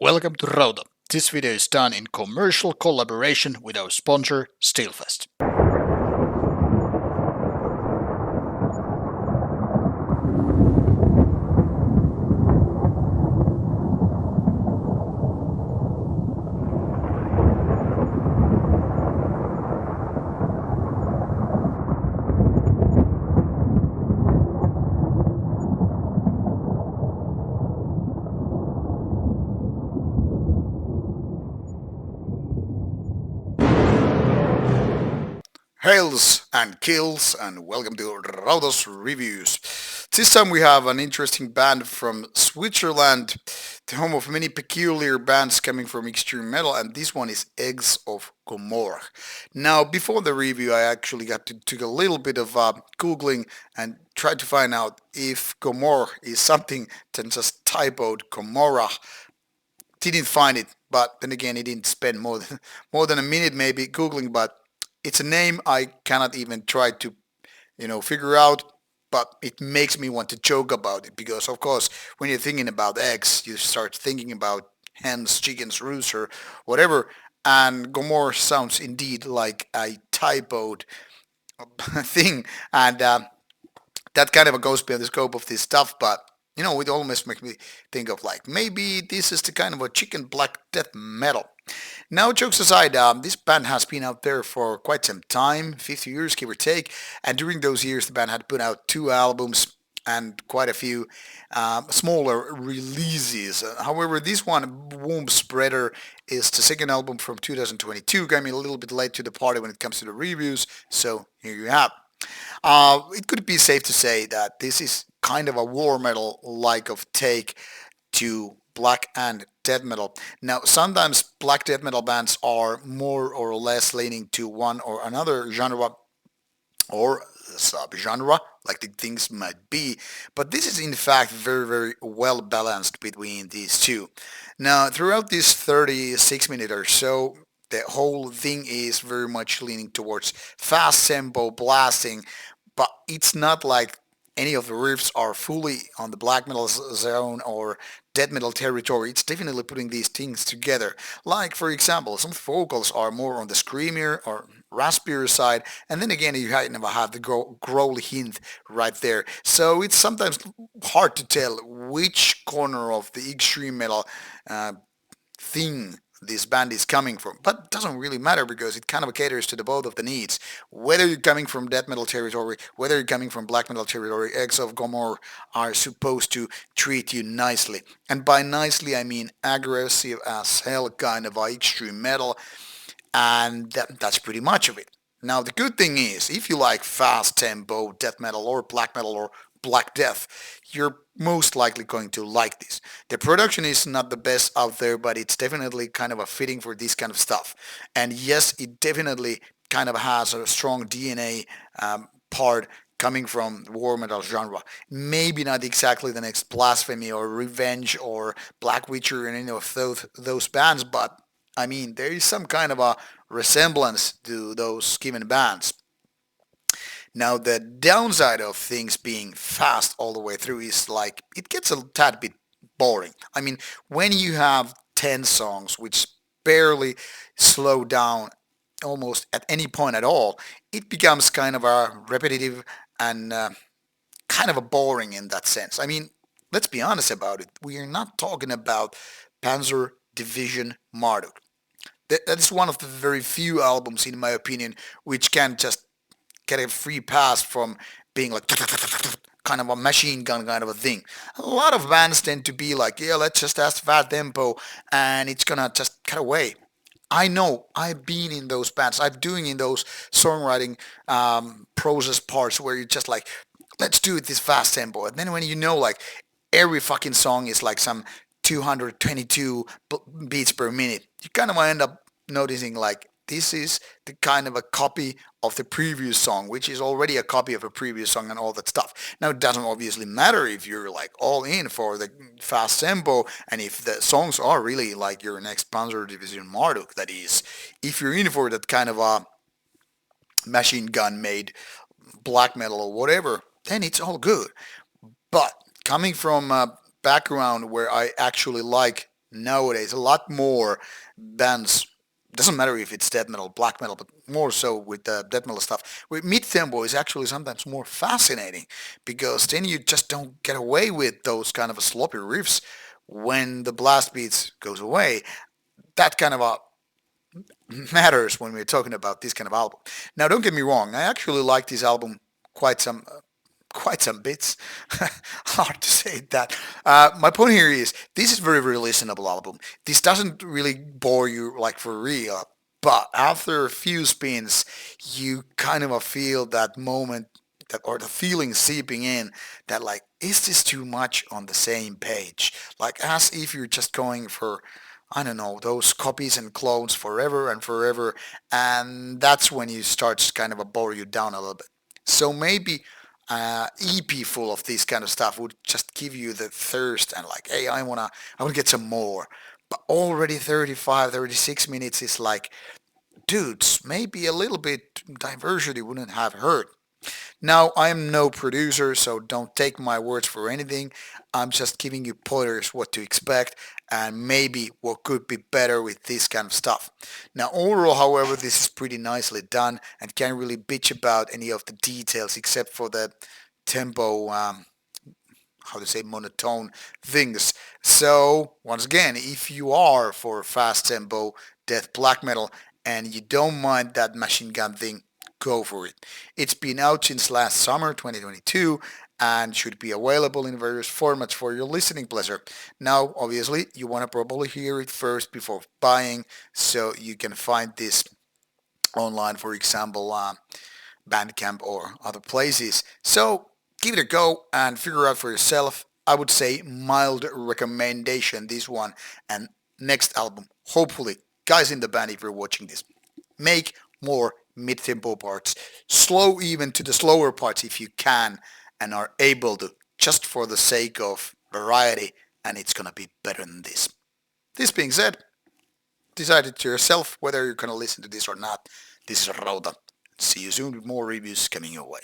Welcome to Rauta. This video is done in commercial collaboration with our sponsor, Steelfest. Hails and kills, and welcome to Rauta's Reviews. This time we have an interesting band from Switzerland, the home of many peculiar bands coming from extreme metal, and this one is Eggs of Gomorrh. Now, before the review, I actually got to took a little bit of googling and tried to find out if Gomorrh is something than just typoed Gomorrah. Didn't find it, but then again, it didn't spend more than a minute maybe googling, but it's a name I cannot even try to figure out, but it makes me want to joke about it because, of course, when you're thinking about eggs, you start thinking about hens, chickens, rooster, whatever. And Gomorrah sounds indeed like a typoed thing, and that kind of goes beyond the scope of this stuff. But it almost makes me think of like maybe this is the kind of a chicken black death metal. Now, jokes aside, this band has been out there for quite some time, 50 years, give or take. And during those years, the band had put out 2 albums and quite a few smaller releases. However, this one, Wombspreader, is the second album from 2022. Got me a little bit late to the party when it comes to the reviews, so here you have. It could be safe to say that this is kind of a war metal-like of take to black and death metal. Now, sometimes black death metal bands are more or less leaning to one or another genre or subgenre, like the things might be, but this is in fact very, very well balanced between these two. Now, throughout this 36 minute or so, the whole thing is very much leaning towards fast tempo blasting, but it's not like any of the riffs are fully on the black metal zone or death metal territory. It's definitely putting these things together. Like, for example, some vocals are more on the screamier or raspier side, and then again you kind of have the growly hint right there. So it's sometimes hard to tell which corner of the extreme metal uh, thing this band is coming from, but it doesn't really matter because it kind of caters to the both of the needs. Whether you're coming from death metal territory, whether you're coming from black metal territory, Eggs of Gomorrh are supposed to treat you nicely. And by nicely, I mean aggressive as hell kind of extreme metal, and that's pretty much of it. Now, the good thing is, if you like fast tempo death metal or black death, you're most likely going to like this. The production is not the best out there, but it's definitely kind of a fitting for this kind of stuff. And yes, it definitely kind of has a strong DNA part coming from war metal genre. Maybe not exactly the next Blasphemy or Revenge or Black Witcher and any of those bands, but I mean, there is some kind of a resemblance to those given bands. Now, the downside of things being fast all the way through is like it gets a tad bit boring. I mean, when you have 10 songs which barely slow down almost at any point at all, it becomes kind of a repetitive and kind of a boring in that sense. I mean, let's be honest about it. We are not talking about Panzer Division Marduk. That is one of the very few albums, in my opinion, which can just get a free pass from being like kind of a machine gun kind of a thing. A lot of bands tend to be like, yeah, let's just add fast tempo and it's gonna just cut away. I know I've been in those bands. I'm doing in those songwriting process parts where you're just like, let's do it this fast tempo. And then when like every fucking song is like some 222 beats per minute, you kind of end up noticing like this is the kind of a copy of the previous song, which is already a copy of a previous song and all that stuff. Now, it doesn't obviously matter if you're like all in for the fast tempo and if the songs are really like your next Panzer Division Marduk, that is, if you're in for that kind of a machine gun made black metal or whatever, then it's all good. But coming from a background where I actually like nowadays. A lot more bands. Doesn't matter if it's death metal, black metal, but more so with the death metal stuff. With mid tempo is actually sometimes more fascinating because then you just don't get away with those kind of sloppy riffs when the blast beats goes away. That kind of a matters when we're talking about this kind of album. Now, don't get me wrong, I actually like this album quite some quite some bits. Hard to say that. My point here is this is very listenable album. This doesn't really bore you like for real, but after a few spins, you kind of feel that moment that or the feeling seeping in that like is this too much on the same page? Like as if you're just going for I don't know, those copies and clones forever and forever, and that's when you start to kind of bore you down a little bit. So maybe EP full of this kind of stuff would just give you the thirst and like, hey, I wanna get some more. But already 35, 36 minutes is like, dudes, maybe a little bit diversity wouldn't have hurt. Now, I'm no producer, so don't take my words for anything. I'm just giving you pointers what to expect and maybe what could be better with this kind of stuff. Now, overall, however, this is pretty nicely done and can't really bitch about any of the details except for the tempo, how to say, monotone things. So, once again, if you are for fast tempo, death black metal, and you don't mind that machine gun thing, go for it. It's been out since last summer 2022 and should be available in various formats for your listening pleasure. Now, obviously, you want to probably hear it first before buying, so you can find this online, for example, Bandcamp or other places. So give it a go and figure out for yourself. I would say mild recommendation this one and next album. Hopefully, guys in the band, if you're watching this, make more mid-tempo parts. Slow even to the slower parts if you can and are able to, just for the sake of variety, and it's gonna be better than this. This being said, decide it to yourself whether you're gonna listen to this or not. This is Rauta. See you soon with more reviews coming your way.